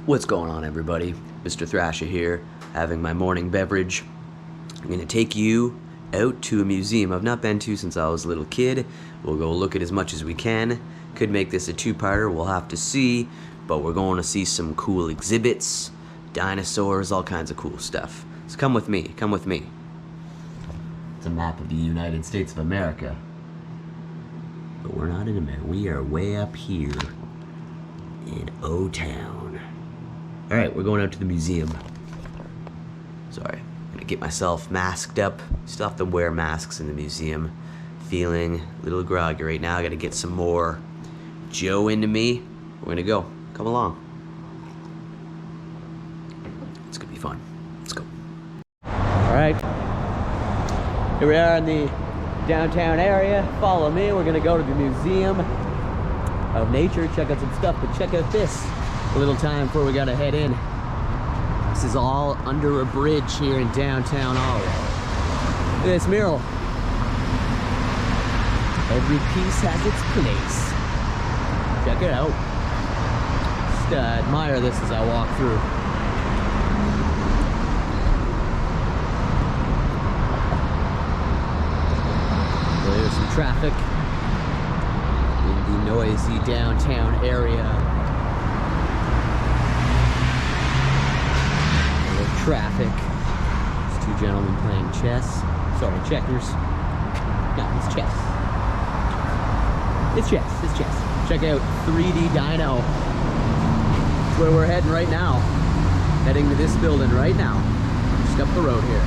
What's going on, everybody? Mr. Thrasha here, having my morning beverage. I'm going to take you out to a museum I've not been to since I was a little kid. We'll go look at as much as we can. Could make this a two-parter, we'll have to see. But we're going to see some cool exhibits, dinosaurs, all kinds of cool stuff. So come with me, come with me. It's a map of the United States of America. But we're not in America, we are way up here in O-Town. Alright, we're going out to the museum. Sorry, I'm gonna get myself masked up. Still have to wear masks in the museum. Feeling a little groggy right now. I gotta get some more Joe into me. We're gonna go. Come along. It's gonna be fun. Let's go. Alright. Here we are in the downtown area. Follow me. We're gonna go to the Museum of Nature. Check out some stuff, but check out this. A little time before we gotta head in. This is all under a bridge here in downtown Ottawa. Look at this mural. Every piece has its place. Check it out. Just admire this as I walk through. So there's some traffic in the noisy downtown area. Traffic. There's two gentlemen playing chess. Sorry, checkers. No, it's chess. It's chess. It's chess. Check out 3D Dino. That's where we're heading right now. Heading to this building right now. Just up the road here.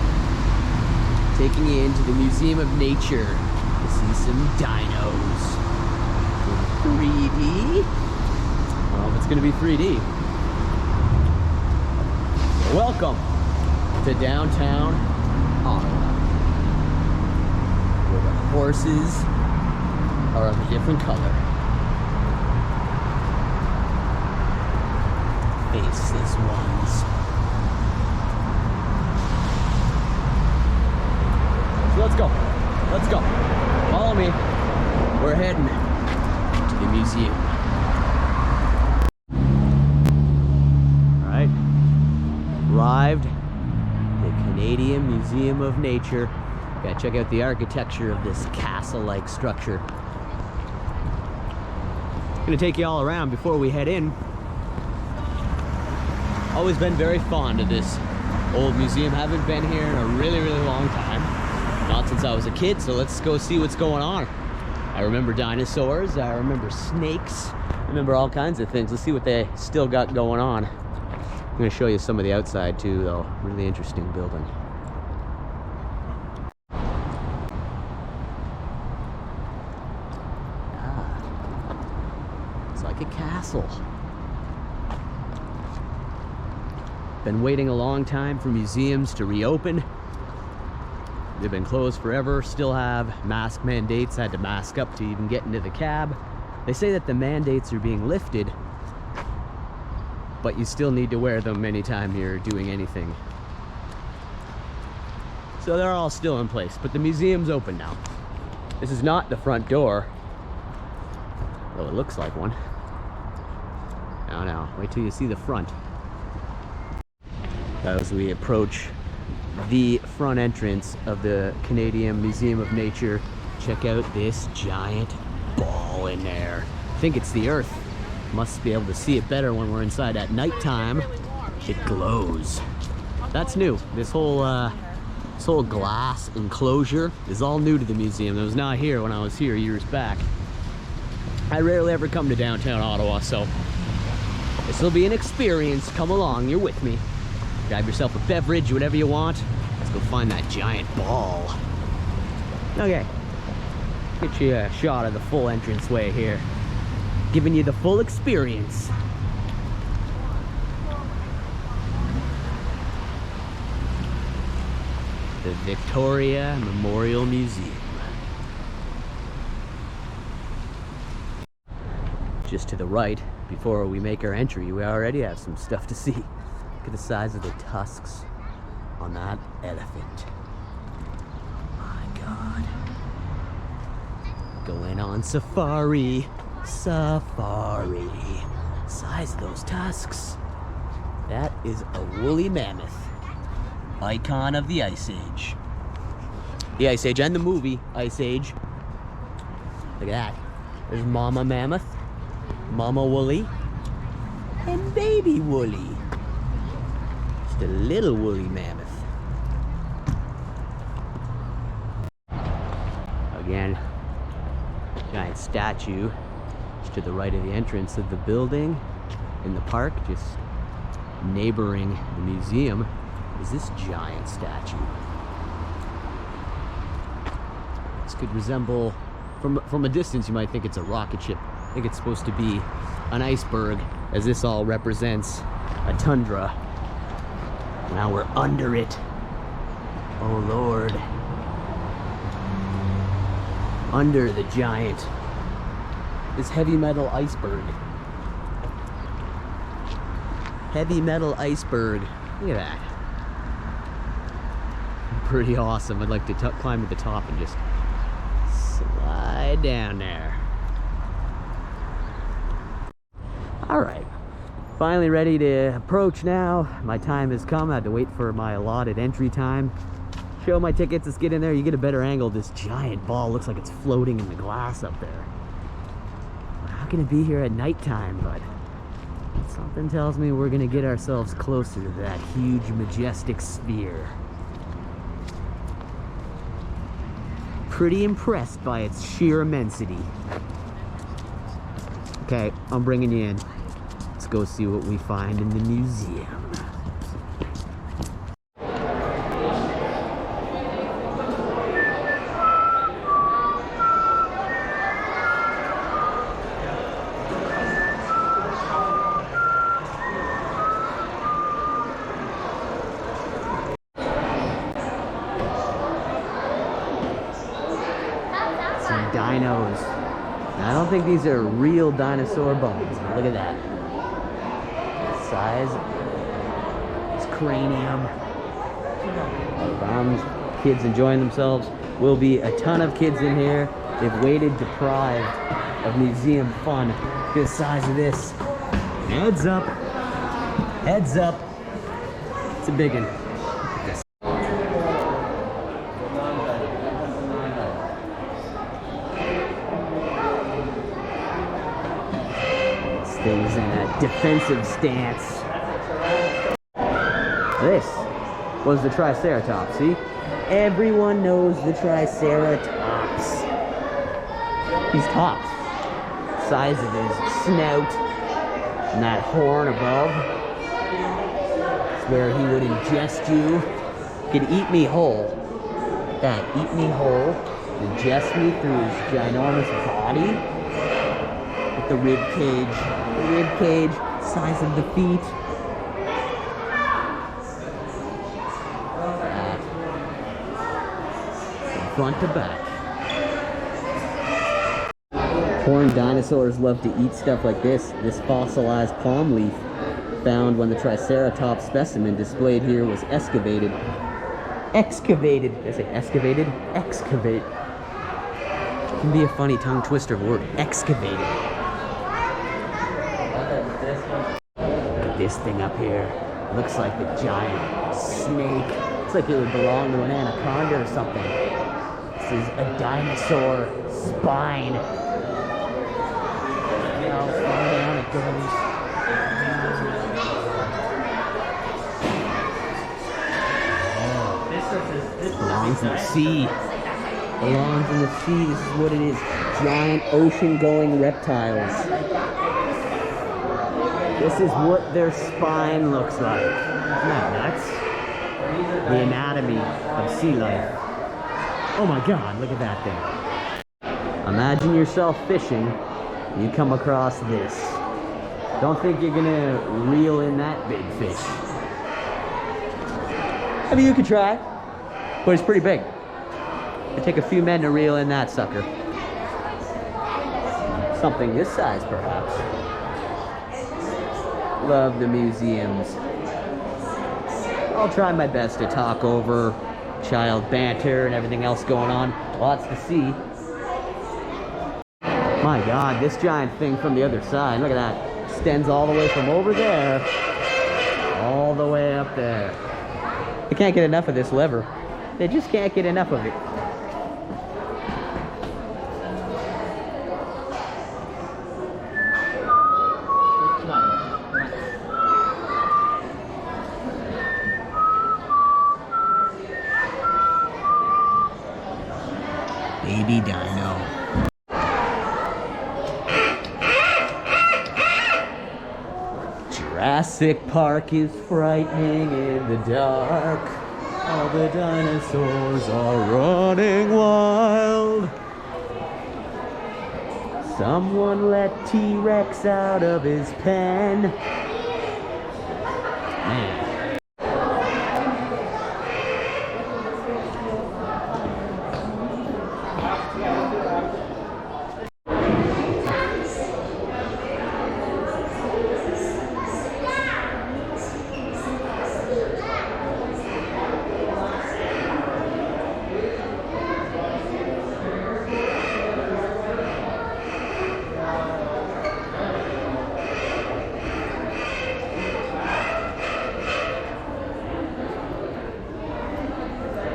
Taking you into the Museum of Nature to see some dinos. 3D. I don't know if it's going to be 3D. Welcome to downtown Ottawa, where the horses are of a different color. Faceless ones. So let's go. Let's go. Follow me. We're heading to the museum. Arrived the Canadian Museum of Nature. Gotta check out the architecture of this castle-like structure. Gonna take you all around before we head in. Always been very fond of this old museum. Haven't been here in a really long time. Not since I was a kid, so let's go see what's going on. I remember dinosaurs, I remember snakes, I remember all kinds of things. Let's see what they still got going on. I'm going to show you some of the outside too, though. Really interesting building. It's like a castle. Been waiting a long time for museums to reopen. They've been closed forever, still have mask mandates. I had to mask up to even get into the cab. They say that the mandates are being lifted, but you still need to wear them anytime you're doing anything. So they're all still in place, but the museum's open now. This is not the front door, though it looks like one. Now, wait till you see the front. As we approach the front entrance of the Canadian Museum of Nature, check out this giant ball in there. I think it's the Earth. Must be able to see it better when we're inside at nighttime. It glows. That's new. This whole glass enclosure is all new to the museum. It was not here when I was here years back. I rarely ever come to downtown Ottawa, so this will be an experience. Come along, you're with me. Grab yourself a beverage, whatever you want. Let's go find that giant ball. Okay, get you a shot of the full entranceway here. Giving you the full experience. The Victoria Memorial Museum. Just to the right, before we make our entry, we already have some stuff to see. Look at the size of the tusks on that elephant. My God. Going on safari. Safari. Size of those tusks. That is a woolly mammoth. Icon of the Ice Age. The Ice Age and the movie Ice Age. Look at that. There's Mama Mammoth, Mama Woolly, and Baby Woolly. Just a little woolly mammoth. Again, giant statue just to the right of the entrance of the building in the park, just neighboring the museum, is this giant statue. This could resemble, from a distance you might think it's a rocket ship. I think it's supposed to be an iceberg, as this all represents a tundra. Now we're under it. Oh Lord. Under the giant, this heavy metal iceberg. Heavy metal iceberg. Look at that. Pretty awesome. I'd like to climb to the top and just slide down there. All right, finally ready to approach now. My time has come. I had to wait for my allotted entry time. Show my tickets, let's get in there. You get a better angle. This giant ball looks like it's floating in the glass up there. How can it be here at nighttime? But something tells me we're gonna get ourselves closer to that huge, majestic sphere. Pretty impressed by its sheer immensity. Okay, I'm bringing you in. Let's go see what we find in the museum. Dinos. Now, I don't think these are real dinosaur bones, but look at that. The size, this cranium. Kids enjoying themselves. Will be a ton of kids in here. They've waited deprived of museum fun. The size of this. Heads up. Heads up. It's a big one. Things in a defensive stance. This was the Triceratops, see? Everyone knows the Triceratops. These tops, size of his snout, and that horn above. It's where he would ingest you. He could eat me whole. That, eat me whole, ingest me through his ginormous body. The rib cage, size of the feet. From front to back. Horned dinosaurs love to eat stuff like this. This fossilized palm leaf found when the Triceratops specimen displayed here was excavated. Did I say excavated? Excavate. It can be a funny tongue twister word. Excavated. This thing up here looks like a giant snake. Looks like it would belong to an anaconda or something. This is a dinosaur spine. How far down it goes. Oh, belongs in the sea. Belongs in the sea. This is what it is. Giant ocean-going reptiles. This is what their spine looks like. Isn't that nuts? The anatomy of sea life. Oh my God, look at that thing. Imagine yourself fishing, and you come across this. Don't think you're gonna reel in that big fish. I mean, you could try, but it's pretty big. It'd take a few men to reel in that sucker. Something this size, perhaps. Love the museums. I'll try my best to talk over child banter and everything else going on. Lots to see. My God, this giant thing from the other side, look at that. Extends all the way from over there all the way up there. They can't get enough of this lever. They just can't get enough of it. Baby dino. Jurassic Park is frightening in the dark. All the dinosaurs are running wild. Someone let T-Rex out of his pen. Man.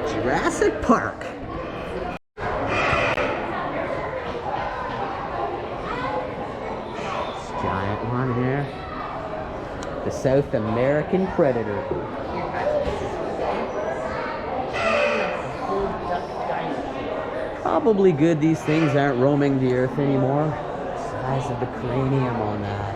Jurassic Park. This giant one here. The South American predator. Probably good these things aren't roaming the earth anymore. The size of the cranium on that.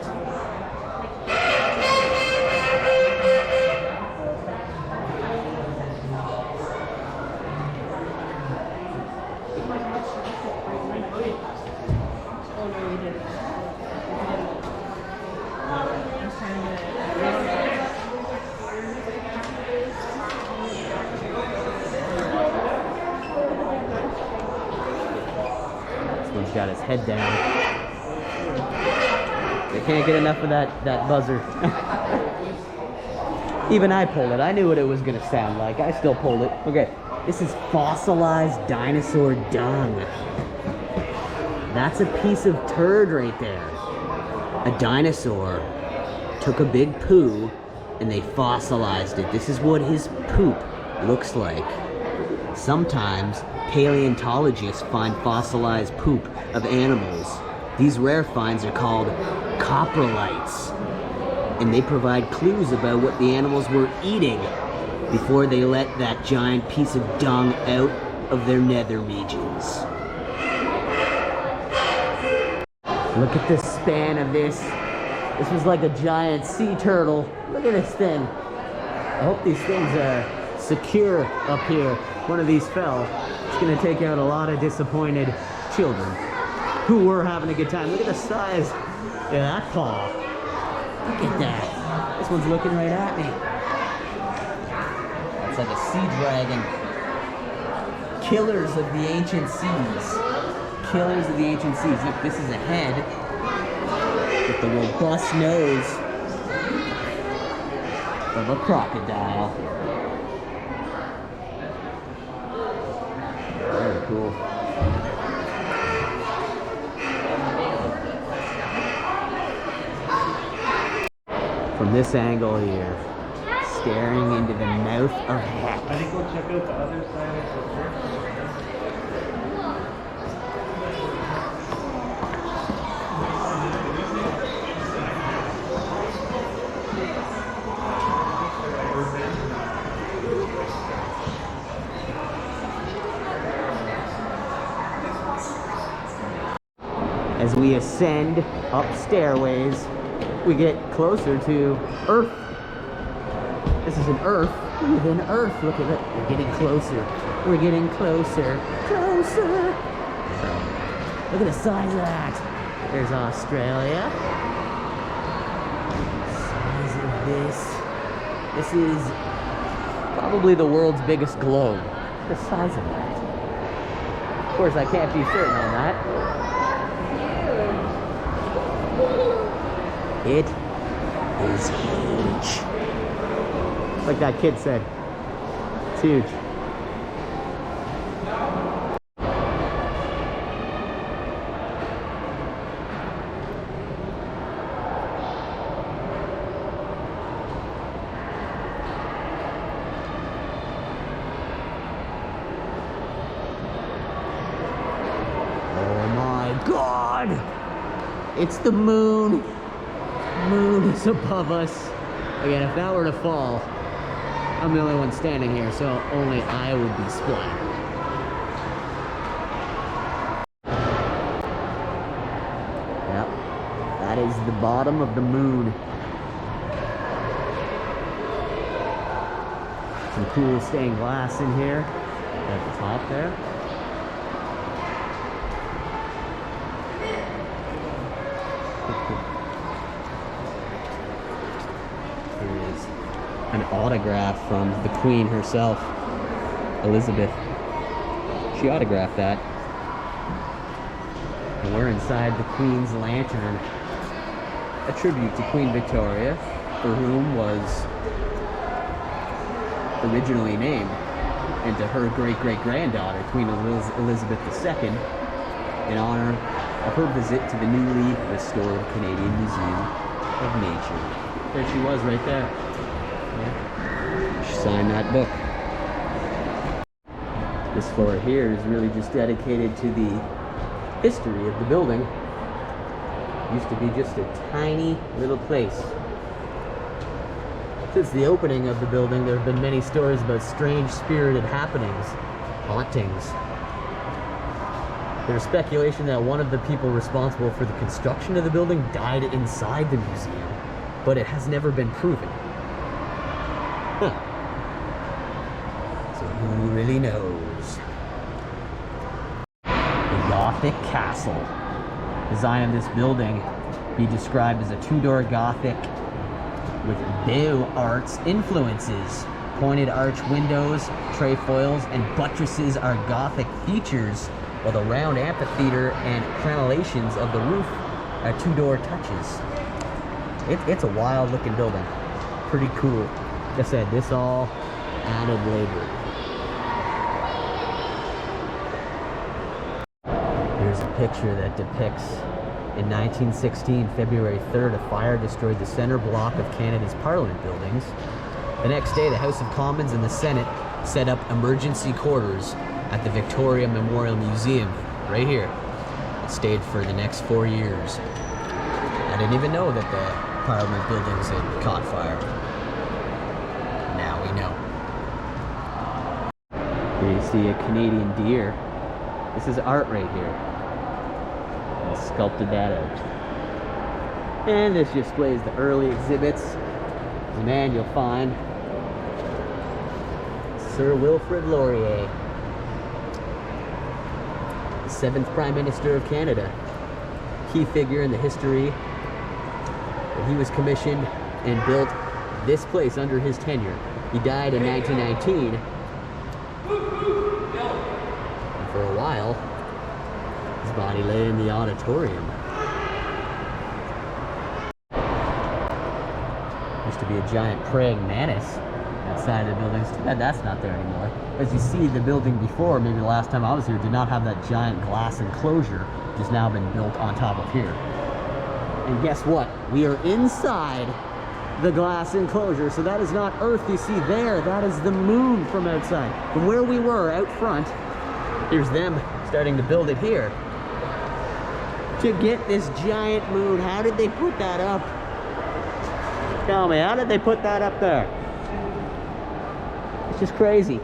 He's got his head down. They can't get enough of that buzzer. Even I pulled it. I knew what it was gonna sound like. I still pulled it. Okay, this is fossilized dinosaur dung. That's a piece of turd right there. A dinosaur took a big poo and they fossilized it. This is what his poop looks like. Sometimes paleontologists find fossilized poop of animals. These rare finds are called coprolites, and they provide clues about what the animals were eating before they let that giant piece of dung out of their nether regions. Look at the span of this. This was like a giant sea turtle. Look at this thing. I hope these things are secure up here. One of these fell. It's gonna take out a lot of disappointed children who were having a good time. Look at the size of that paw. Look at that. This one's looking right at me. It's like a sea dragon. Killers of the ancient seas. Killers of the ancient seas. Look, this is a head with the robust nose of a crocodile. Very cool. From this angle here, staring into the mouth of heck. I think we'll check out the other side of the church. As we ascend up stairways, we get closer to Earth. This is an Earth within Earth. Look at it. We're getting closer. We're getting closer. Closer. Look at the size of that. There's Australia. Size of this. This is probably the world's biggest globe. The size of that. Of course, I can't be certain on that. It is huge. Like that kid said, it's huge. God! It's the moon. Moon is above us. Again, if that were to fall, I'm the only one standing here, so only I would be splattered. Yep, that is the bottom of the moon. Some cool stained glass in here at the top there. Here is an autograph from the Queen herself, Elizabeth. She autographed that. And we're inside the Queen's lantern, a tribute to Queen Victoria, for whom was originally named, and to her great-great-granddaughter, Queen Elizabeth II, in honor of her visit to the newly restored Canadian Museum of Nature. There she was, right there. Yeah. She signed that book. This floor here is really just dedicated to the history of the building. It used to be just a tiny little place. Since the opening of the building, there have been many stories about strange spirited happenings, hauntings. There's speculation that one of the people responsible for the construction of the building died inside the museum, but it has never been proven. Huh. So who really knows? The Gothic Castle. Design of this building be described as a two-door Gothic with Beaux Arts influences. Pointed arch windows, trefoils, and buttresses are Gothic features, while the round amphitheater and crenellations of the roof are two-door touches. It's a wild-looking building. Pretty cool. Like I said, this all added labor. Here's a picture that depicts in 1916, February 3rd, a fire destroyed the center block of Canada's Parliament buildings. The next day, the House of Commons and the Senate set up emergency quarters at the Victoria Memorial Museum, right here. It stayed for the next 4 years. I didn't even know that the Parliament buildings had caught fire. Now we know. Here you see a Canadian deer. This is art right here. Sculpted that out. And this displays the early exhibits. The man you'll find, Sir Wilfrid Laurier, the 7th Prime Minister of Canada. Key figure in the history. He was commissioned and built this place under his tenure. He died in 1919. And for a while, his body lay in the auditorium. Used to be a giant praying mantis outside of the building. It's too bad that's not there anymore. As you see, the building before, maybe the last time I was here, did not have that giant glass enclosure, which has now been built on top of here. And guess what? We are inside the glass enclosure, so that is not Earth you see there. That is the moon from outside. From where we were out front, here's them starting to build it here. To get this giant moon, how did they put that up? Tell me, how did they put that up there? It's just crazy.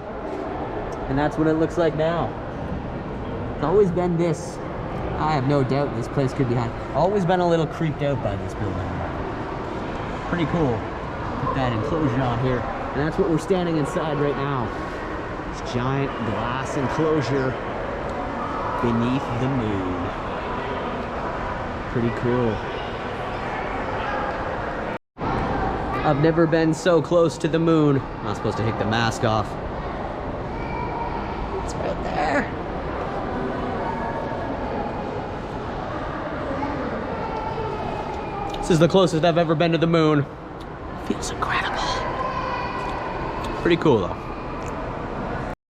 And that's what it looks like now. It's always been this. I have no doubt this place could be haunted. Always been a little creeped out by this building. Pretty cool. Put that enclosure on here. And that's what we're standing inside right now. This giant glass enclosure beneath the moon. Pretty cool. I've never been so close to the moon. I'm not supposed to take the mask off. It's right there. This is the closest I've ever been to the moon. Feels incredible. Pretty cool though.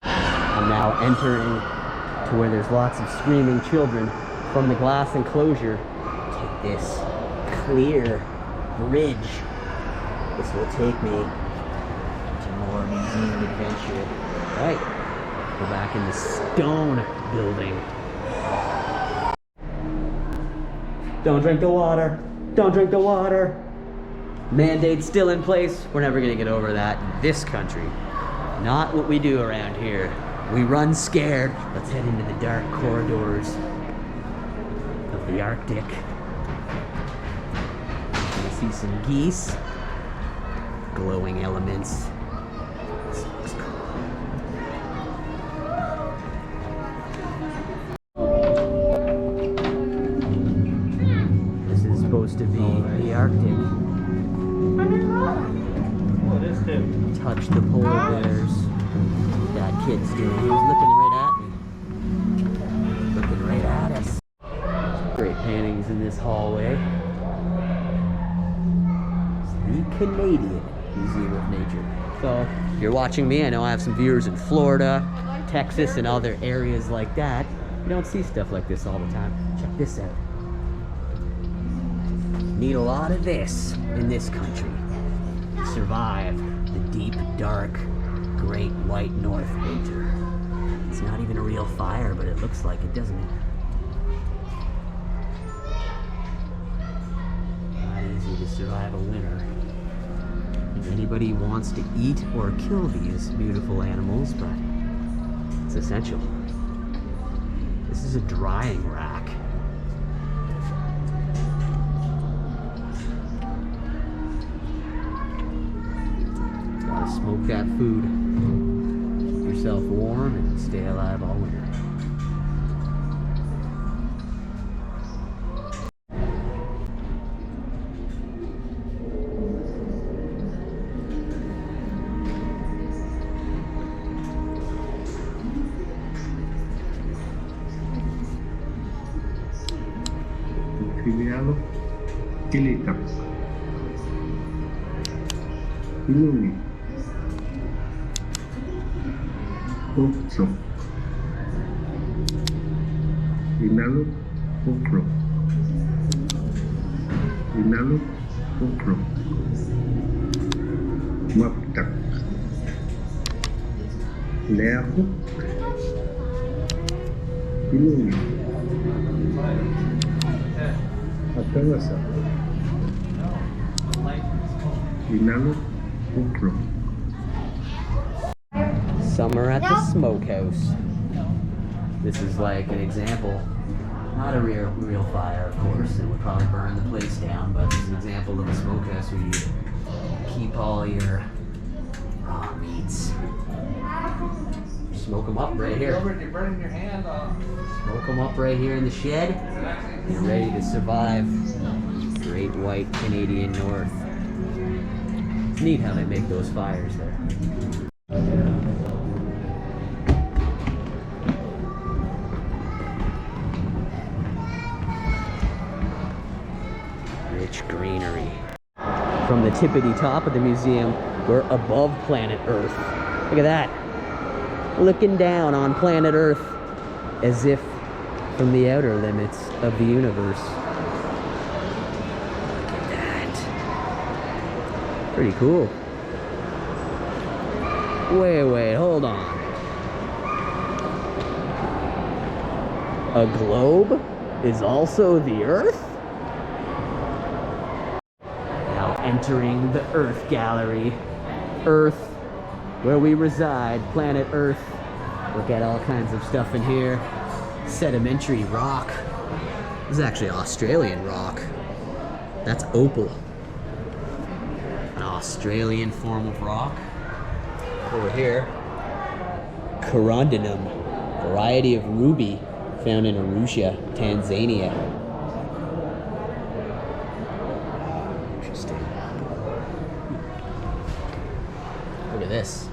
I'm now entering to where there's lots of screaming children from the glass enclosure. Take this clear bridge. This will take me to more museum adventure. Right. Go back in the stone building. Don't drink the water. Don't drink the water. Mandate still in place. We're never gonna get over that in this country. Not what we do around here. We run scared. Let's head into the dark corridors of the Arctic. I see some geese. Glowing elements. This looks cool. This is supposed to be the Arctic. Oh, this too. Touch the polar bears. That kid's doing. He was looking right at me. Looking right at us. Great paintings in this hallway. It's the Canadian Museum of Nature. So, if you're watching me, I know I have some viewers in Florida, Texas, and other areas like that. You don't see stuff like this all the time. Check this out. Need a lot of this in this country. Survive the deep, dark, great white north winter. It's not even a real fire, but it looks like it, doesn't it? Not easy to survive a winter. If anybody wants to eat or kill these beautiful animals, but it's essential. This is a drying rack. Gotta smoke that food. Keep yourself warm and stay alive all winter. Filialo, Kilita, Ilumi, Otso, Inalo, Opro, Inalo, Opro, Maptak, Leapo, Ilumi. Thrasha. Inalo, Opro. Summer at the smokehouse. This is like an example. Not a real fire, of course. It would probably burn the place down, but it's an example of a smokehouse where you keep all your raw meats. Smoke them up right here. You're burning your hand off. Smoke them up right here in the shed. You're ready to survive great white Canadian North. It's neat how they make those fires there. Rich greenery. From the tippity top of the museum, we're above planet Earth. Look at that. Looking down on planet Earth as if from the outer limits of the universe. Look at that. Pretty cool. Wait, hold on. A globe is also the Earth? Now entering the Earth Gallery. Earth, where we reside, planet Earth. Look at all kinds of stuff in here. Sedimentary rock. This is actually Australian rock. That's opal. An Australian form of rock. Over here, corundum, variety of ruby found in Arusha, Tanzania. Interesting. Look at this.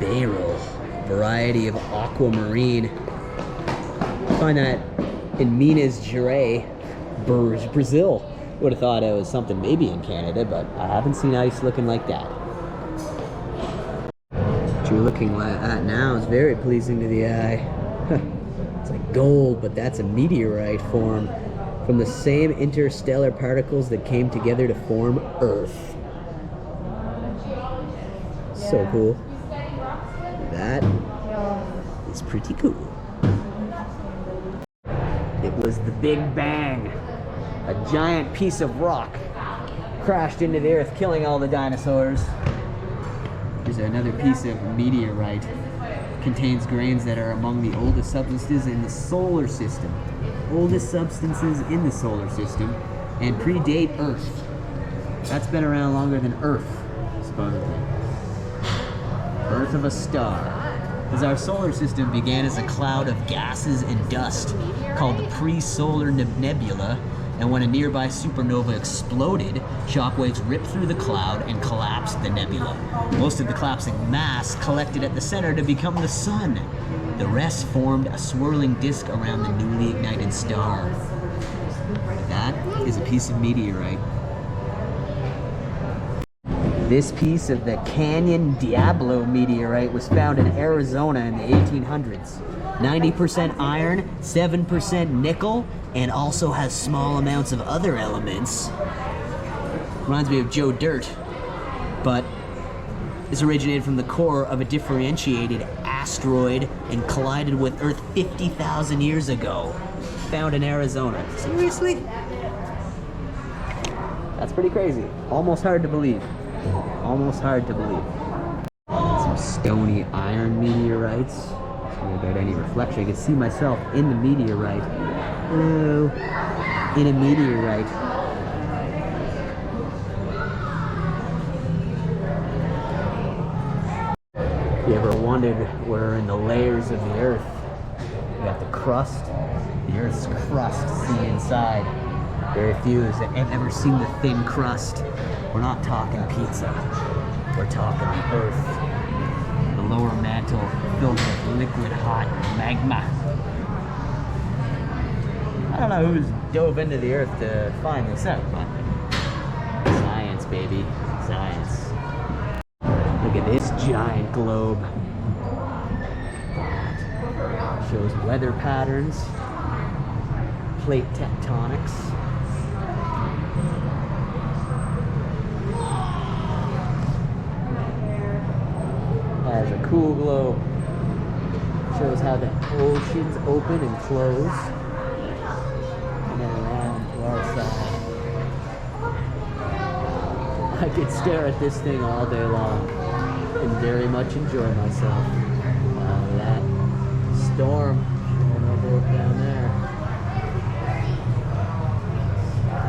Beryl, variety of aquamarine. Find that in Minas Gerais, Brazil. Would have thought it was something maybe in Canada, but I haven't seen ice looking like that. What you're looking at now is very pleasing to the eye. It's like gold, but that's a meteorite form from the same interstellar particles that came together to form Earth. So cool. That is pretty cool. It was the Big Bang. A giant piece of rock crashed into the earth, killing all the dinosaurs. Here's another piece of meteorite. Contains grains that are among the oldest substances in the solar system. Oldest substances in the solar system and predate Earth. That's been around longer than Earth, supposedly. Birth of a star. As our solar system began as a cloud of gases and dust called the pre-solar nebula, and when a nearby supernova exploded, shockwaves ripped through the cloud and collapsed the nebula. Most of the collapsing mass collected at the center to become the sun. The rest formed a swirling disk around the newly ignited star. That is a piece of meteorite. This piece of the Canyon Diablo meteorite was found in Arizona in the 1800s. 90% iron, 7% nickel, and also has small amounts of other elements. Reminds me of Joe Dirt, but this originated from the core of a differentiated asteroid and collided with Earth 50,000 years ago. Found in Arizona. Seriously? That's pretty crazy. Almost hard to believe. Almost hard to believe. Some stony iron meteorites. Without any reflection, I can see myself in the meteorite. Ooh, in a meteorite. You ever wondered where in the layers of the earth you got the crust? The earth's crust, see inside. Very few have ever seen the thin crust. We're not talking pizza. We're talking the earth. The lower mantle filled with liquid hot magma. I don't know who's dove into the earth to find this out, but science, baby, science. Look at this giant globe. That shows weather patterns, plate tectonics. Has a cool globe. Shows how the oceans open and close. And then around to our side. I could stare at this thing all day long and very much enjoy myself. That storm going over down there.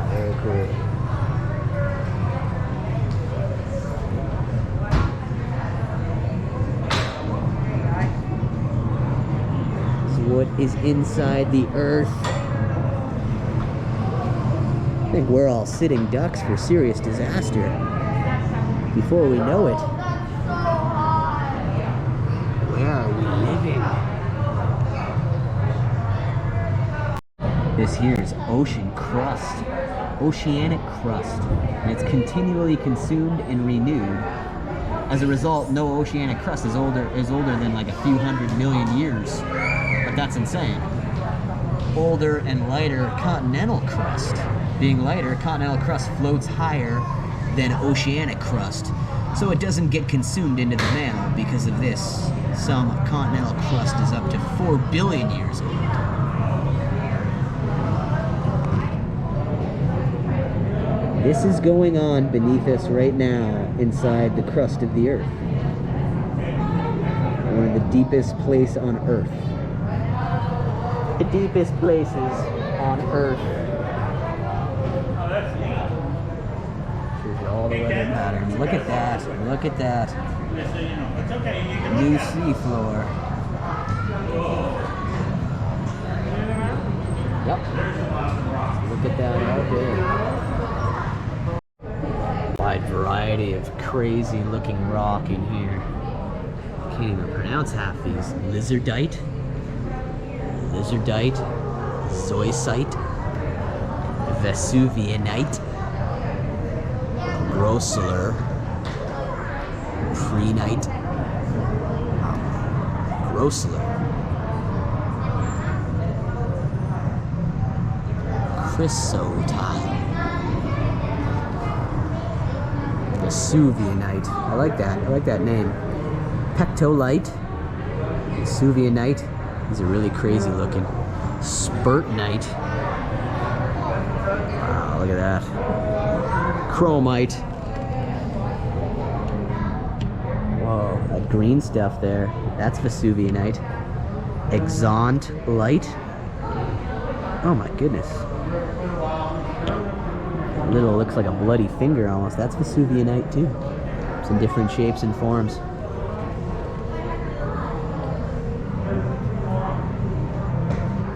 Very cool. What is inside the earth? I think we're all sitting ducks for serious disaster before we know it. Where are we living? This here is ocean crust, oceanic crust, and it's continually consumed and renewed. As a result, no oceanic crust is older than like a few 100 million years. But that's insane. Older and lighter continental crust. Being lighter, continental crust floats higher than oceanic crust, so it doesn't get consumed into the mantle. Because of this, some continental crust is up to 4 billion years old. This is going on beneath us right now inside the crust of the earth. One of the deepest places on earth. The deepest places on earth. Shows you all the weather patterns. Look at that. Look at that. New seafloor. Yep. Look at that out there. Wide variety of crazy looking rock in here. Can't even pronounce half these. Lizardite, zoisite, Vesuvianite, grossular, prehnite, grossular, chrysotile, Vesuvianite. I like that name. Pectolite, Vesuvianite. These are really crazy looking. Spurtnite. Wow, look at that. Chromite. Whoa, that green stuff there. That's Vesuvianite. Exontlite. Oh my goodness. Little looks like a bloody finger almost. That's Vesuvianite too. It's in different shapes and forms.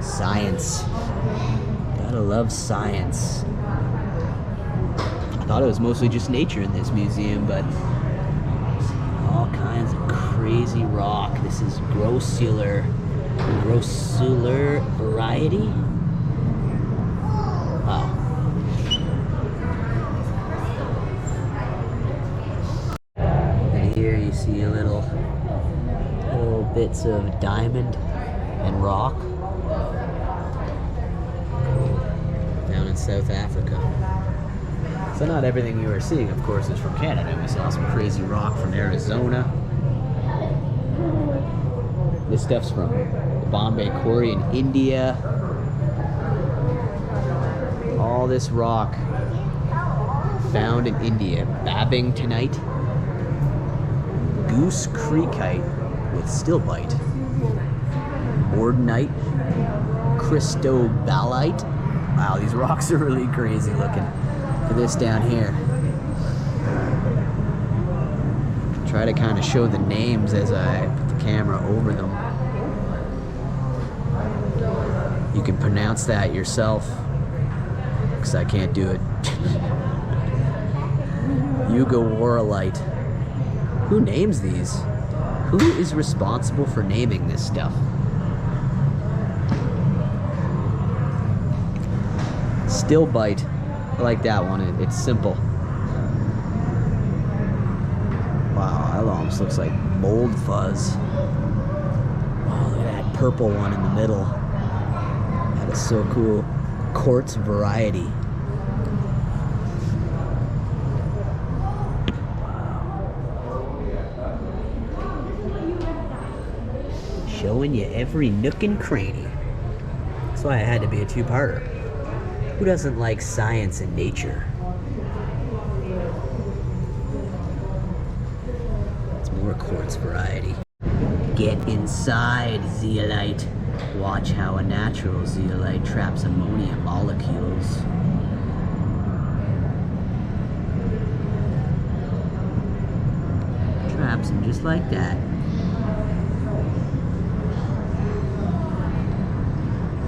Science. Gotta love science. I thought it was mostly just nature in this museum, but all kinds of crazy rock. This is grossular variety. Wow. And here you see a little bits of diamond and rock down in South Africa. So not everything you are seeing, of course, is from Canada. We saw some crazy rock from Arizona. This stuff's from the Bombay Quarry in India. All this rock found in India. Babingtonite, Goose Creekite with stilbite, Ordinite, Cristobalite. Wow, these rocks are really crazy looking. For this down here. Try to kind of show the names as I put the camera over them. You can pronounce that yourself, because I can't do it. Yugowarolite. Who names these? Who is responsible for naming this stuff? Stilbite. I like that one. It's simple. Wow, that almost looks like mold fuzz. Oh, look at that purple one in the middle. That is so cool. Quartz variety. Showing you every nook and cranny. That's why it had to be a two-parter. Who doesn't like science and nature? It's more quartz variety. Get inside, zeolite. Watch how a natural zeolite traps ammonia molecules. Traps them just like that.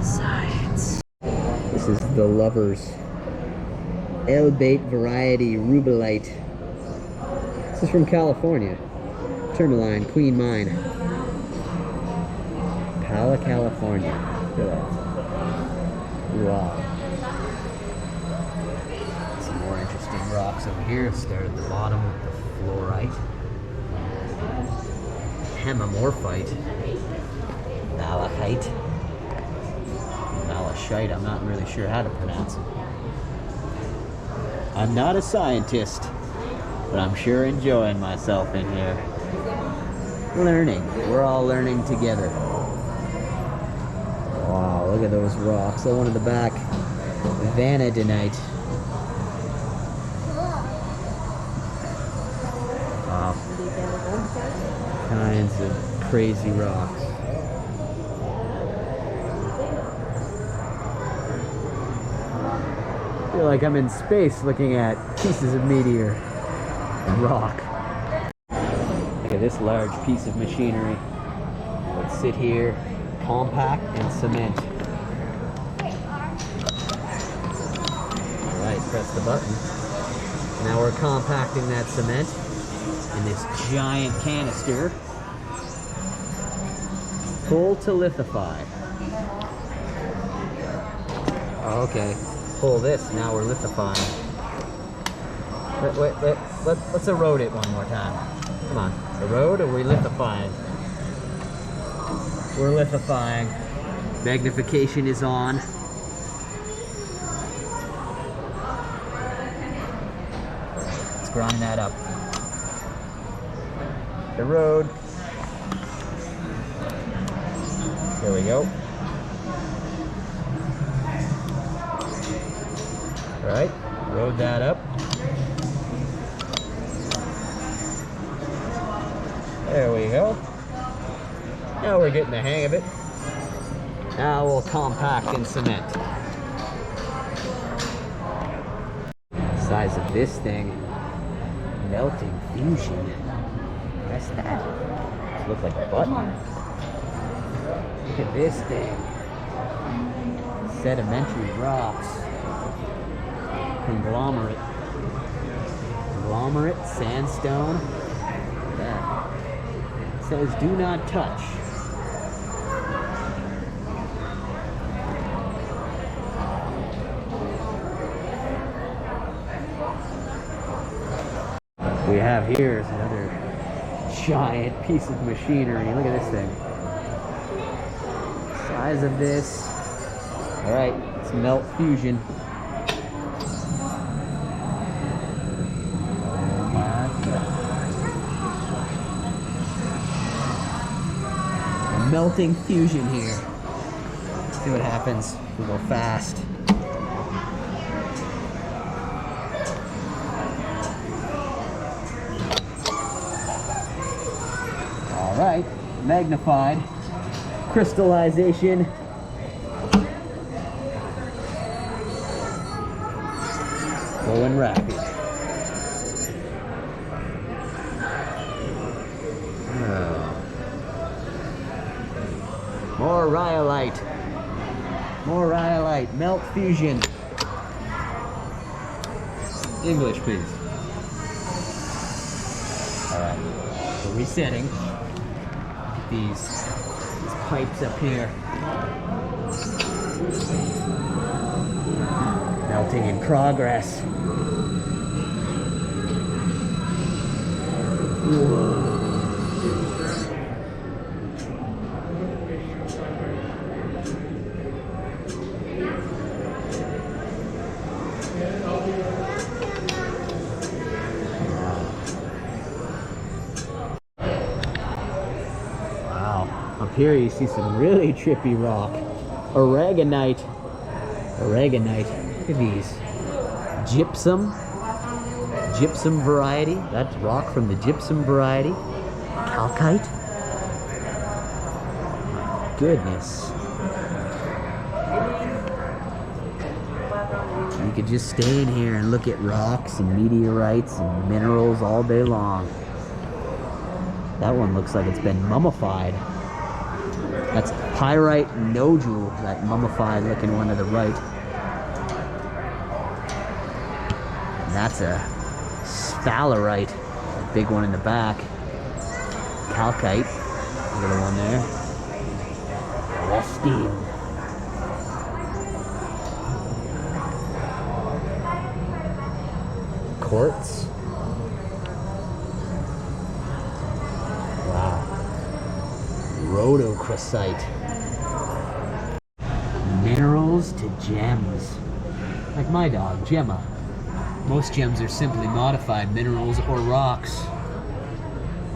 Science. This is the Lovers Elbate variety rubellite. This is from California. Tourmaline, Queen Mine. Pala, California. Look at that. Wow. Some more interesting rocks over here. Start at the bottom with the fluorite. Hemimorphite. Malachite. Malachite, I'm not really sure how to pronounce it. I'm not a scientist, but I'm sure enjoying myself in here. Learning. We're all learning together. Wow, look at those rocks. That one in the back. Vanadinite. Wow. Kinds of crazy rocks. I feel like I'm in space looking at pieces of meteor and rock. Look at this large piece of machinery. Let's sit here, compact and cement. Alright, press the button. Now we're compacting that cement in this giant canister. Pull to lithify. Oh, okay. Pull this, now we're lithifying. Wait, let's erode it one more time. Come on, erode or we lithifying? We're lithifying. Magnification is on. Let's grind that up. Erode. There we go. All right, load that up. There we go. Now we're getting the hang of it. Now we'll compact and cement. Size of this thing. Melting fusion. That's that. It looks like a button. Look at this thing. Sedimentary rocks. Conglomerate. Conglomerate, sandstone. Look at that. It says do not touch. We have here is another giant piece of machinery. Look at this thing. Size of this. All right, it's melt fusion. Oh my God. Melting fusion here. Let's see what happens. We go fast. All right, magnified, crystallization. Going rapid. Oh. More rhyolite. More rhyolite. Melt fusion. English, please. All right, we're resetting. These pipes up here. Melting in progress. Whoa. Up here you see some really trippy rock. Aragonite. Aragonite. Look at these. Gypsum. Gypsum variety. That's rock from the gypsum variety. Calcite. My goodness. You could just stay in here and look at rocks and meteorites and minerals all day long. That one looks like it's been mummified. That's pyrite nodule, that mummified looking one to the right. And that's a sphalerite, a big one in the back. Calcite, another one there. Westine. Quartz. Rhodochrosite. Minerals to gems. Like my dog, Gemma. Most gems are simply modified minerals or rocks.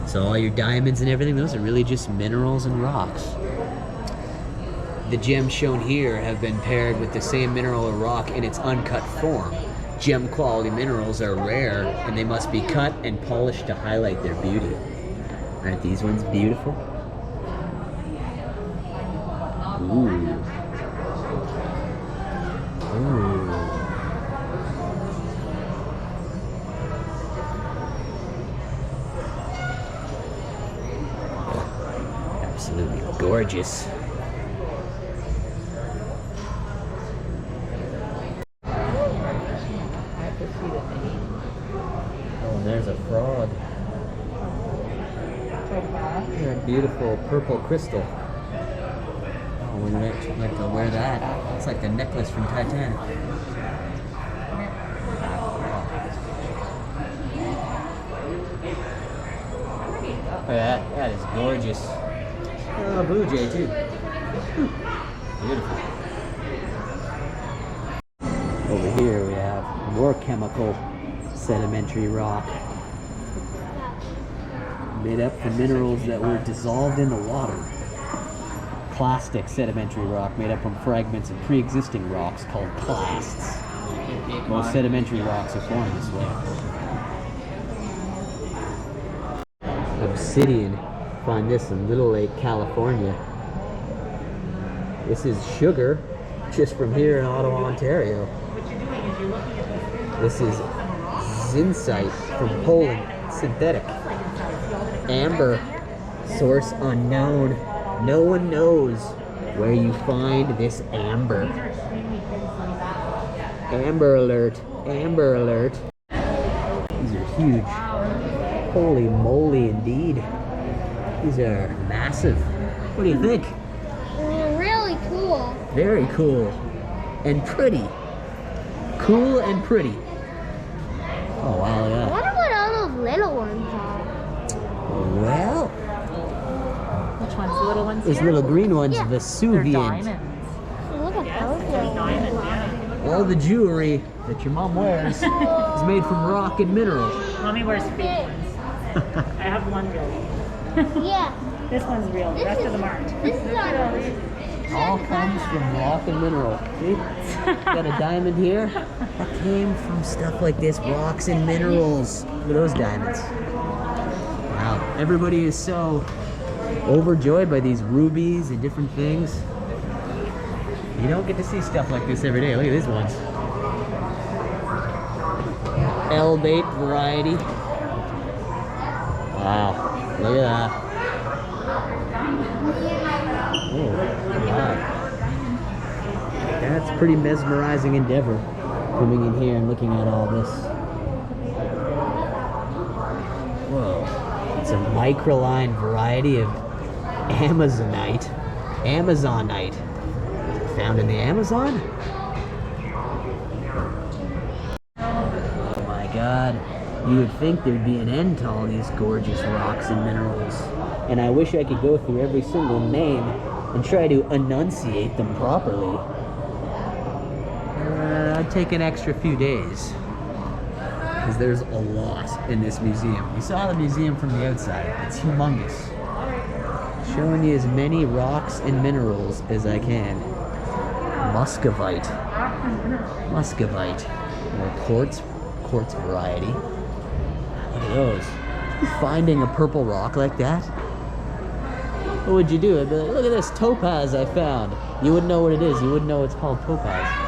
So all your diamonds and everything, those are really just minerals and rocks. The gems shown here have been paired with the same mineral or rock in its uncut form. Gem quality minerals are rare and they must be cut and polished to highlight their beauty. Aren't these ones beautiful? Ooh. Ooh. Absolutely gorgeous. Oh, there's a frog. That beautiful purple crystal. We meant to wear that. It's like the necklace from Titanic. Look at that. That is gorgeous. Oh, blue jay too. Beautiful. Over here we have more chemical sedimentary rock. Made up from minerals that were dissolved in the water. Plastic sedimentary rock made up from fragments of pre-existing rocks called clasts. Most sedimentary rocks are formed this way. Obsidian. Find this in Little Lake, California. This is sugar, just from here in Ottawa, Ontario. This is zincite from Poland, synthetic. Amber, source unknown. No one knows where you find this amber. Amber alert, amber alert. These are huge. Holy moly indeed. These are massive. What do you think? Really cool. Very cool. And pretty. Cool and pretty. Oh wow, I yeah. wonder what all those little ones are. Well, Which ones? The little ones these here? little green ones, Yeah. They're Vesuvian. diamonds. Look at those They're little diamonds, ones. yeah. All the jewelry that your mom wears is made from rock and mineral. Mommy wears fake ones. I have one real one. Yeah. This one's real. The rest of them aren't. This is not. All comes from rock and mineral. See? Got a diamond here. That came from stuff like this, rocks and minerals. Look at those diamonds. Wow. Everybody is so overjoyed by these rubies and different things. You don't get to see stuff like this every day. Look at these ones. L-bait variety. Wow. Look at that. Oh, wow. That's a pretty mesmerizing endeavor, coming in here and looking at all this. Whoa. It's a microline variety of Amazonite. Amazonite. Found in the Amazon? Oh my god. You would think there'd be an end to all these gorgeous rocks and minerals. And I wish I could go through every single name and try to enunciate them properly. I'd take an extra few days. Because there's a lot in this museum. We saw the museum from the outside. It's humongous. Showing you as many rocks and minerals as I can. Muscovite. Muscovite. More quartz variety. Look at those. Finding a purple rock like that? What would you do? I'd be like, look at this topaz I found. You wouldn't know what it is. You wouldn't know it's called topaz.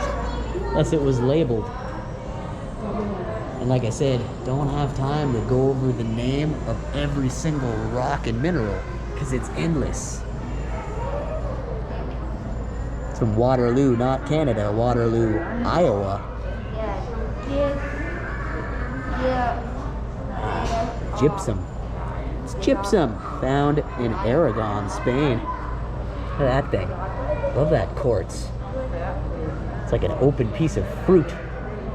Unless it was labeled. And like I said, don't have time to go over the name of every single rock and mineral, because it's endless. It's from Waterloo, not Canada, Waterloo, Iowa. Gypsum. It's gypsum, found in Aragon, Spain. Look at that thing. Love that quartz. It's like an open piece of fruit,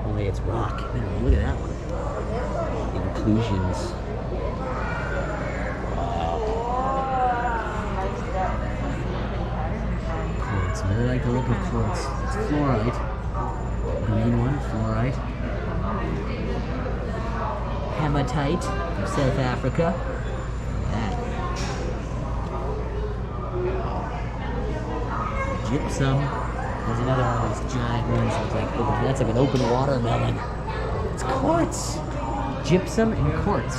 only it's rock. Look at that one. Inclusions. Wow. Quartz. I really like the look of quartz. It's fluorite. Green one, fluorite. Hematite from South Africa. That. Gypsum. There's another one of those giant ones that's like an open watermelon. It's quartz. Gypsum and quartz.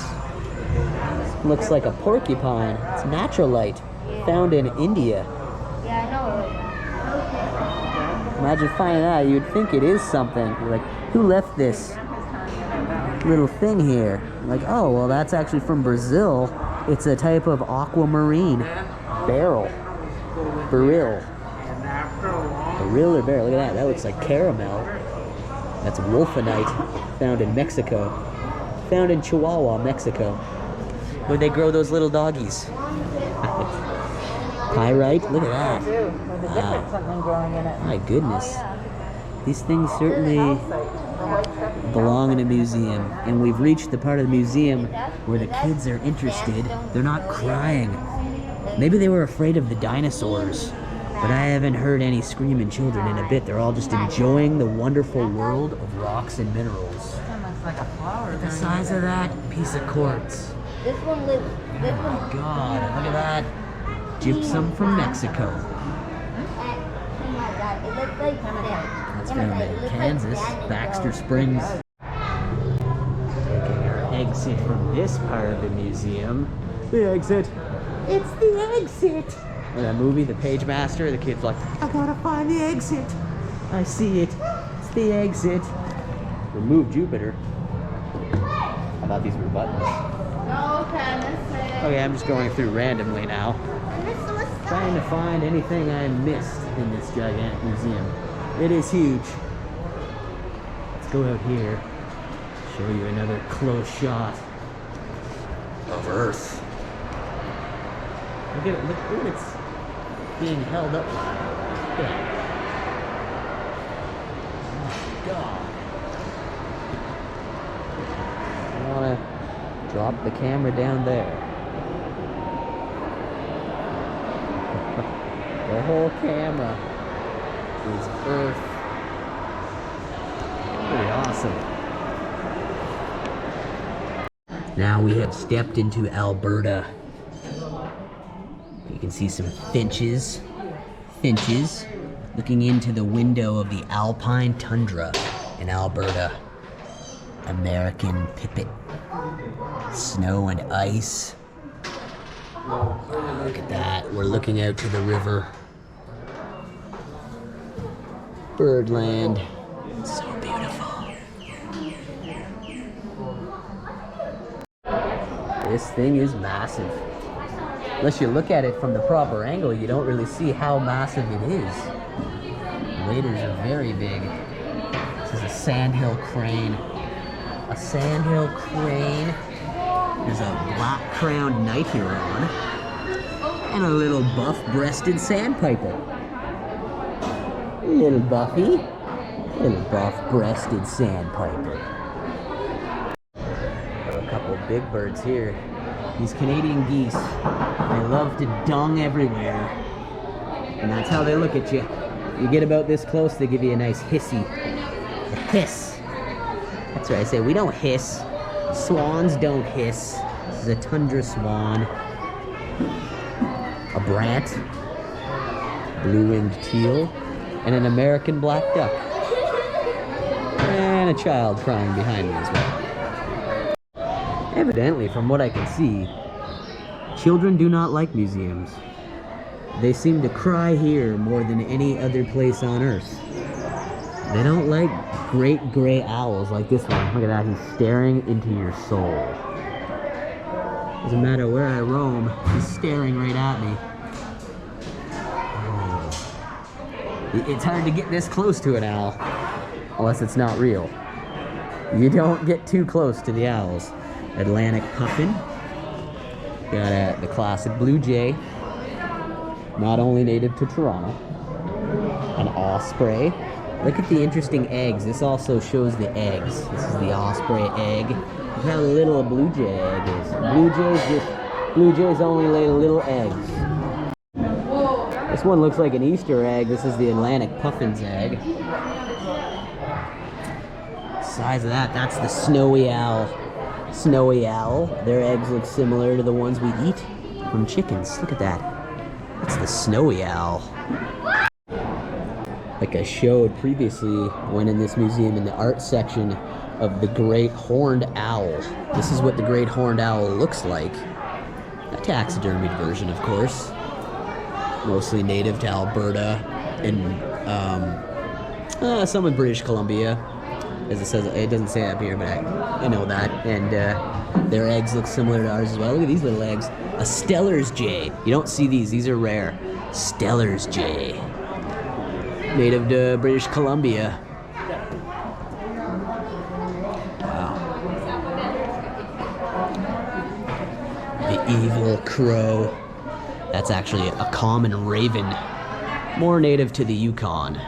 Looks like a porcupine. It's naturalite, found in India. Yeah, I know. Imagine finding that. You'd think it is something. You're like, who left this little thing here? Like, oh, well, that's actually from Brazil. It's a type of aquamarine barrel. Barrel. Barrel or barrel? Look at that. That looks like caramel. That's wolfenite, found in Mexico. Found in Chihuahua, Mexico, where they grow those little doggies. Pyrite, look at that. There's a different something growing in it. My goodness. These things certainly belong in a museum. And we've reached the part of the museum where the kids are interested. They're not crying. Maybe they were afraid of the dinosaurs. But I haven't heard any screaming children in a bit. They're all just enjoying the wonderful world of rocks and minerals. That looks like a flower. The size of that piece of quartz. This one lives. This Oh one. my god, look at that. Gypsum from Mexico. Oh my god, it looks That's found in Kansas, Baxter Springs. Taking our exit from this part of the museum. The exit. It's the exit. In that movie, The Page Master, the kid's like, I gotta find the exit. I see it. It's the exit. Remove Jupiter. I thought these were buttons. Okay, I'm just going through randomly now. Trying to find anything I missed in this gigantic museum. It is huge. Let's go out here. Show you another close shot of Earth. Look at it, look at it's being held up. Look at that. Oh my God. I want to drop the camera down there. The whole camera is Earth. Pretty awesome. Now we have stepped into Alberta. You can see some finches looking into the window of the alpine tundra in Alberta. American pipit. Snow and ice. Oh, look at that. We're looking out to the river. Birdland. It's so beautiful. This thing is massive. Unless you look at it from the proper angle, you don't really see how massive it is. Waders are very big. This is a sandhill crane. A sandhill crane. There's a black-crowned night heron. And a little buff-breasted sandpiper. Little Buffy. Little buff-breasted sandpiper. A couple big birds here. These Canadian geese, they love to dung everywhere. And that's how they look at you. You get about this close, they give you a nice hissy. A hiss. That's right, I say we don't hiss. Swans don't hiss. This is a tundra swan. A brant. Blue-winged teal. And an American black duck. And a child crying behind me as well. Evidently, from what I can see, children do not like museums. They seem to cry here more than any other place on Earth. They don't like great gray owls like this one. Look at that, he's staring into your soul. Doesn't matter where I roam, he's staring right at me. Oh. It's hard to get this close to an owl, unless it's not real. You don't get too close to the owls. Atlantic puffin. Got the classic blue jay, not only native to Toronto. An osprey. Look at the interesting eggs. This also shows the eggs. This is the osprey egg. Look how little a blue jay egg is. Blue jays only lay little eggs. This one looks like an Easter egg. This is the Atlantic puffin's egg. Size of that, that's the snowy owl. Snowy owl. Their eggs look similar to the ones we eat from chickens. Look at that. That's the snowy owl. Like I showed previously, when in this museum in the art section of the great horned owl. This is what the great horned owl looks like. A taxidermied version, of course. Mostly native to Alberta and some in British Columbia. As it says, it doesn't say up here, but I know that. And their eggs look similar to ours as well. Look at these little eggs. A Steller's jay. You don't see these are rare. Steller's jay. Native to British Columbia. Wow. The evil crow. That's actually a common raven. More native to the Yukon.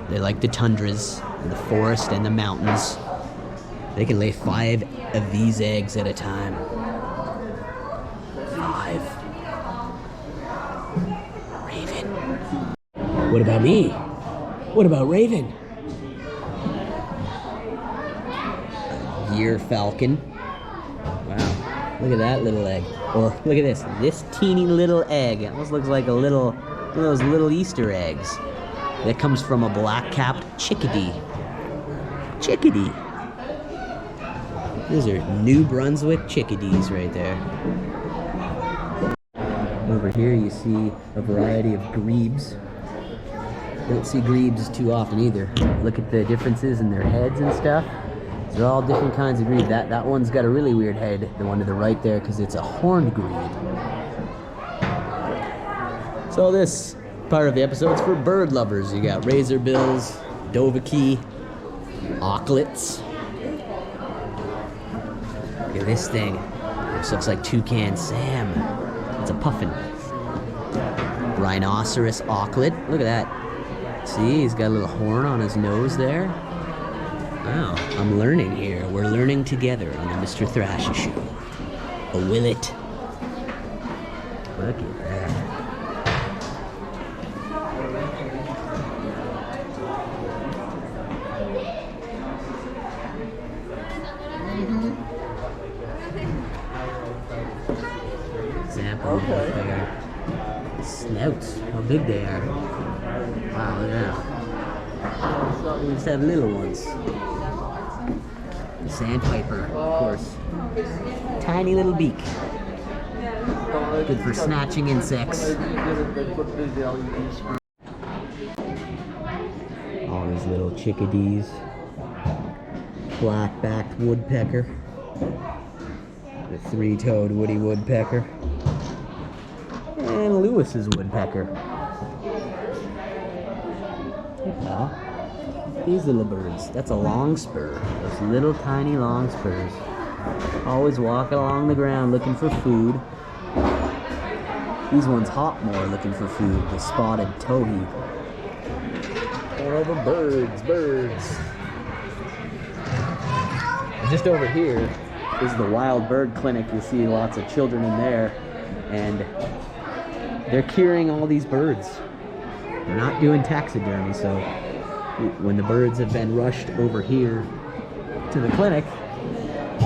They like the tundras, and the forest, and the mountains. They can lay 5 of these eggs at a time. 5. Raven. What about me? What about Raven? Gear falcon. Wow. Look at that little egg. Or look at this. This teeny little egg. It almost looks like one of those little Easter eggs. That comes from a black-capped chickadee. Chickadee. Those are New Brunswick chickadees right there. Over here you see a variety of grebes. Don't see grebes too often either. Look at the differences in their heads and stuff. These are all different kinds of grebe. That one's got a really weird head, the one to the right there, because it's a horned grebe. So this part of the episode's for bird lovers. You got razorbills, dovahkies, auklets. Look at this thing. This looks like Toucan Sam. It's a puffin. Rhinoceros auklet. Look at that. See, he's got a little horn on his nose there. Wow, I'm learning here. We're learning together on the Mr. Thrasha show. A willet. Look at that. Example of their snouts, how big they are. Wow, look at that. We just have little ones. The sandpiper, of course. Tiny little beak. Good for snatching insects. All these little chickadees. Black-backed woodpecker. The three-toed woody woodpecker. And Lewis's woodpecker. Yeah. These little birds. That's a longspur. Those little tiny longspurs. Always walking along the ground looking for food. These ones hop more looking for food. The spotted towhee. Going over birds. And just over here is the wild bird clinic. You see lots of children in there, and they're curing all these birds. They're not doing taxidermy, so when the birds have been rushed over here to the clinic,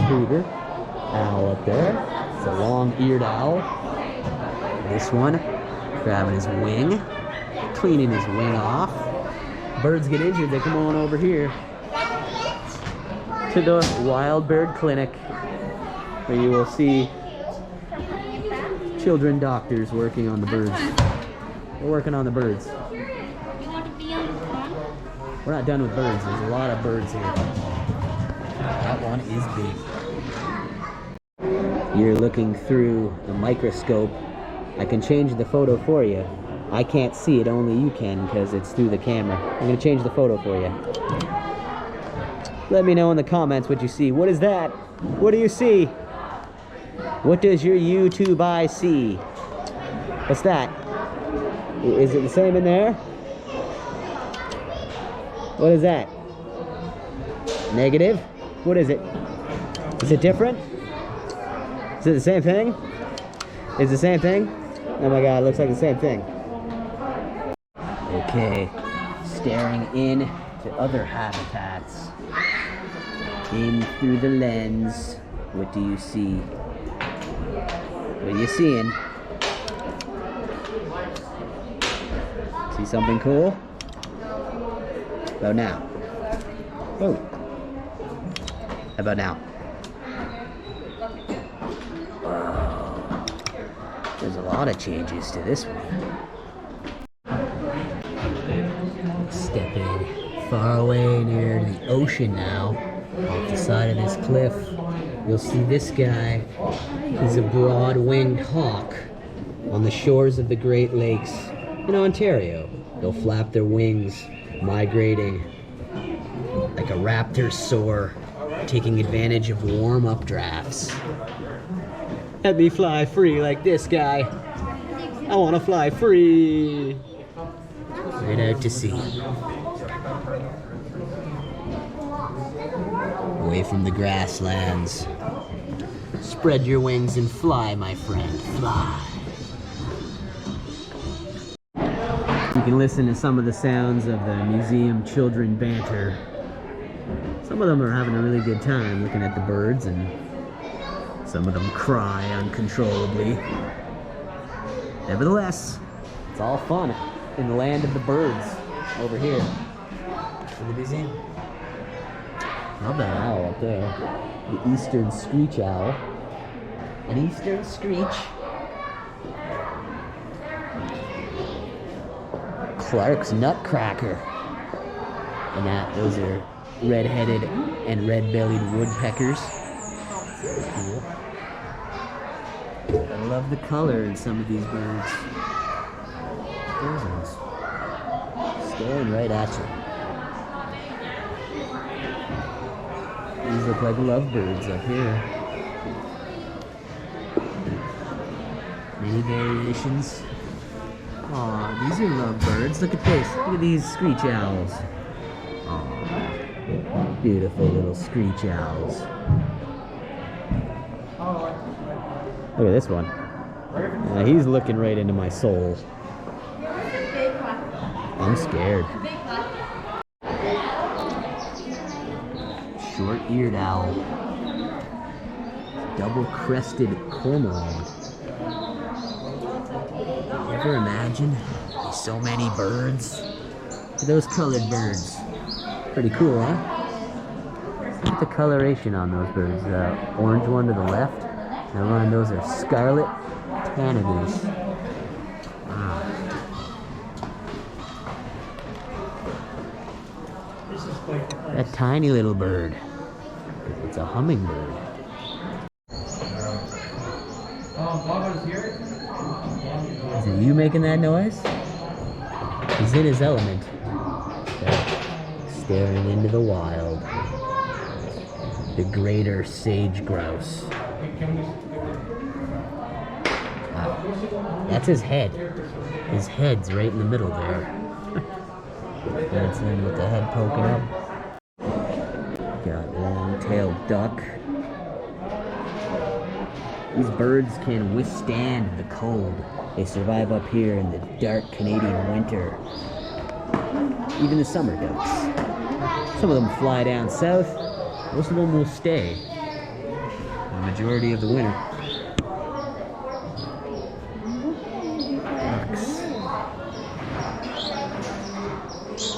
cougar, owl up there, it's a long-eared owl. This one, grabbing his wing, cleaning his wing off. Birds get injured, they come on over here to the wild bird clinic, where you will see children doctors working on the birds. We're working on the birds. You want to be on the front? We're not done with birds. There's a lot of birds here. That one is big. You're looking through the microscope. I can change the photo for you. I can't see it, only you can, because it's through the camera. I'm going to change the photo for you. Let me know in the comments what you see. What is that? What do you see? What does your YouTube eye see? What's that? Is it the same in there? What is that? Negative? What is it? Is it different? Is it the same thing? Is it the same thing? Oh my god, it looks like the same thing. Okay, staring in to other habitats. In through the lens. What do you see? What are you seeing? See something cool? How about now? Oh. How about now? Whoa. There's a lot of changes to this one. Stepping far away near the ocean now. Off the side of this cliff, you'll see this guy. He's a broad-winged hawk on the shores of the Great Lakes in Ontario. They'll flap their wings, migrating like a raptor soar, taking advantage of warm updrafts. Let me fly free like this guy. I want to fly free. Right out to sea. Away from the grasslands. Spread your wings and fly, my friend. Fly. You can listen to some of the sounds of the museum children banter. Some of them are having a really good time looking at the birds, and some of them cry uncontrollably. Nevertheless, it's all fun in the land of the birds. over here in the museum. Love that owl up there. The eastern screech owl. An eastern screech. Clark's nutcracker. And those are red-headed and red-bellied woodpeckers. Cool. I love the color in some of these birds. Those ones. Staring right at you. These look like lovebirds up here. Many variations. Aw, these are lovebirds. Look at this. Look at these screech owls. Aw, beautiful little screech owls. Look at this one. He's looking right into my soul. I'm scared. Short-eared owl. Double-crested cormorant. Ever imagine so many birds? Look at those colored birds. Pretty cool, huh? Look at the coloration on those birds. The orange one to the left. And one of those are scarlet tanagers. Wow. That tiny little bird. It's a hummingbird. Is it you making that noise? He's in his element. Staring into the wild. The greater sage grouse. Wow. That's his head. His head's right in the middle there. That's him with the head poking up. Got long-tailed duck. These birds can withstand the cold. They survive up here in the dark Canadian winter. Even the summer ducks. Some of them fly down south. Most of them will stay the majority of the winter. Ducks.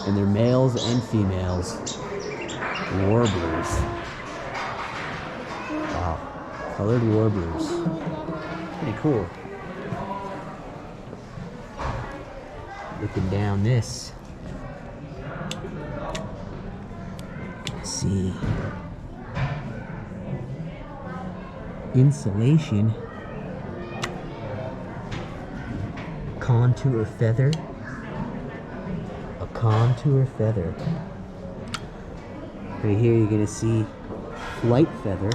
And they're males and females. Warblers. Wow. Colored warblers. Pretty cool. Looking down this. Gonna see. Insulation. Contour feather. A contour feather. Right here you're gonna see flight feather.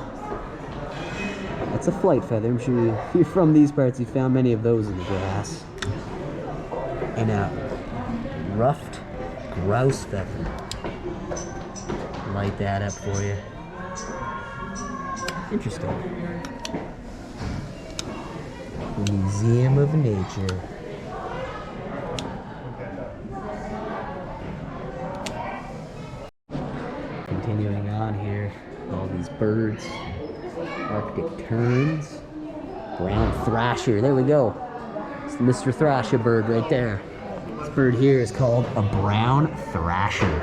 That's a flight feather. I'm sure if you're from these parts, you found many of those in the grass. And a ruffed grouse feather. Light that up for you. Interesting. The Museum of Nature. Continuing on here, all these birds. Arctic terns. Brown thrasher, there we go. It's the Mr. Thrasha bird right there. This bird here is called a brown thrasher.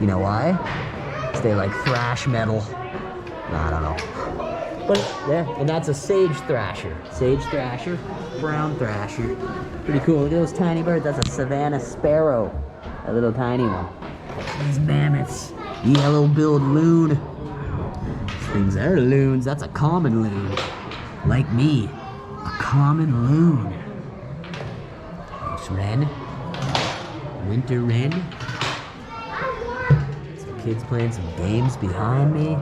You know why? Because they like thrash metal. I don't know. But yeah, and that's a sage thrasher. Sage thrasher, brown thrasher. Pretty cool. Look at those tiny birds. That's a Savannah sparrow. A little tiny one. These mammoths. Yellow-billed loon. These things are loons. That's a common loon. Like me. A common loon. There's wren. Winter wren. Some kids playing some games behind me.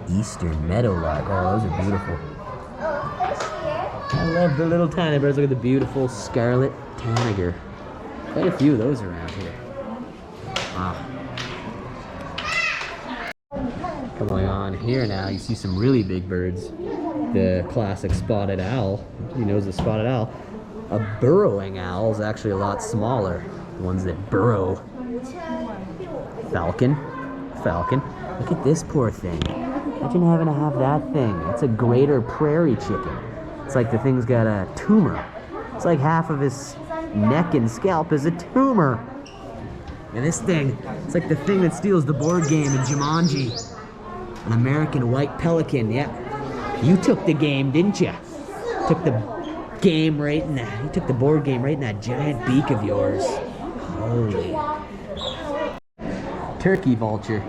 Eastern meadowlark. Oh, those are beautiful. I love the little tiny birds. Look at the beautiful scarlet tanager. Quite a few of those around here. Wow. Going on here now, you see some really big birds. The classic spotted owl. He knows the spotted owl. A burrowing owl is actually a lot smaller. The ones that burrow. Falcon. Falcon. Look at this poor thing. Imagine having to have that thing. It's a greater prairie chicken. It's like the thing's got a tumor. It's like half of his neck and scalp is a tumor. And this thing, it's like the thing that steals the board game in Jumanji. An American white pelican, yeah. You took the game, didn't you? Took the game right in that. You took the board game right in that giant beak of yours. Holy. Turkey vulture.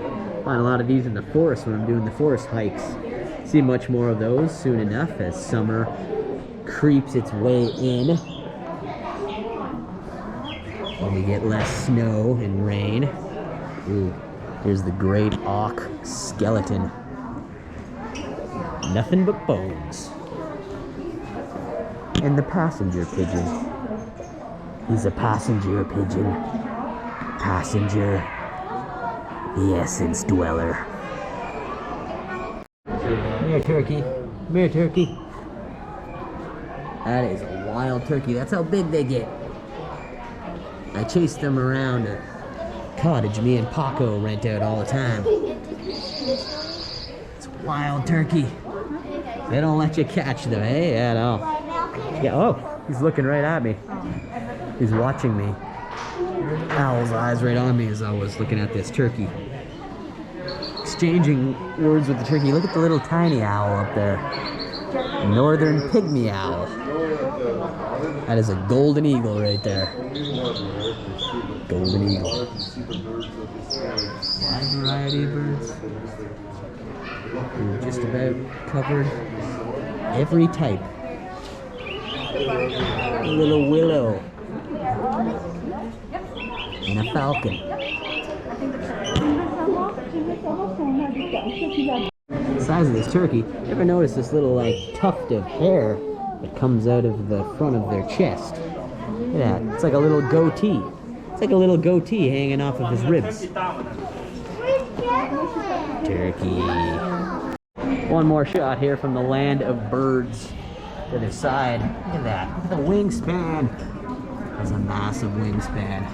Find a lot of these in the forest when I'm doing the forest hikes. See much more of those soon enough as summer creeps its way in. And we get less snow and rain. Ooh, here's the great auk skeleton. Nothing but bones. And the passenger pigeon. He's a passenger pigeon. Passenger. The essence dweller. Come here, turkey. Come here, turkey. That is a wild turkey. That's how big they get. I chase them around a cottage me and Paco rent out all the time. It's a wild turkey. They don't let you catch them, eh? Yeah, no. Yeah, oh, he's looking right at me. He's watching me. Owl's eyes right on me as I was looking at this turkey. Exchanging words with the turkey. Look at the little tiny owl up there. Northern pygmy owl. That is a golden eagle right there. Golden eagle. Wide variety of birds. We've just about covered every type. A little willow. And a falcon. The size of this turkey, you ever notice this little like tuft of hair that comes out of the front of their chest? Look at that. It's like a little goatee. It's like a little goatee hanging off of his ribs. Turkey. One more shot here from the land of birds. To the side. Look at that. Look at the wingspan. That's a massive wingspan.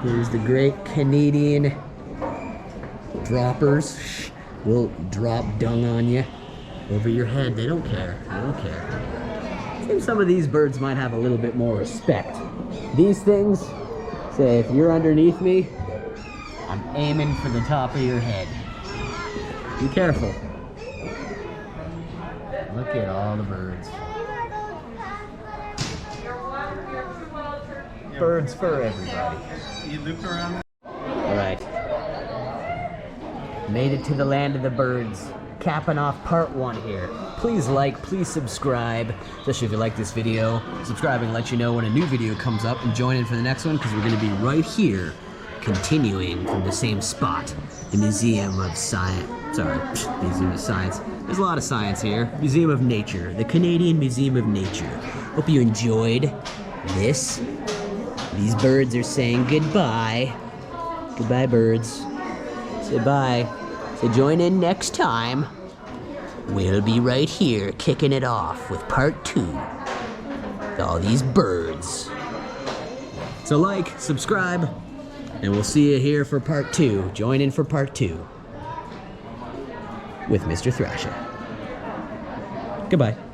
Here's the great Canadian droppers. Will drop dung on you over your head. They don't care. They don't care. I think some of these birds might have a little bit more respect. These things say, if you're underneath me, I'm aiming for the top of your head. Be careful. Look at all the birds. Birds for everybody. You look around. All right. Made it to the land of the birds. Capping off part 1 here. Please like, please subscribe, especially if you like this video. Subscribing lets you know when a new video comes up, and join in for the next one because we're going to be right here, continuing from the same spot. The Museum of Science. Sorry, Museum of Science. There's a lot of science here. Museum of Nature. The Canadian Museum of Nature. Hope you enjoyed this. These birds are saying goodbye. Goodbye, birds. Say bye. Say join in next time. We'll be right here kicking it off with part 2. With all these birds. So like, subscribe, and we'll see you here for part 2. Join in for part 2 with Mr. Thrasha. Goodbye.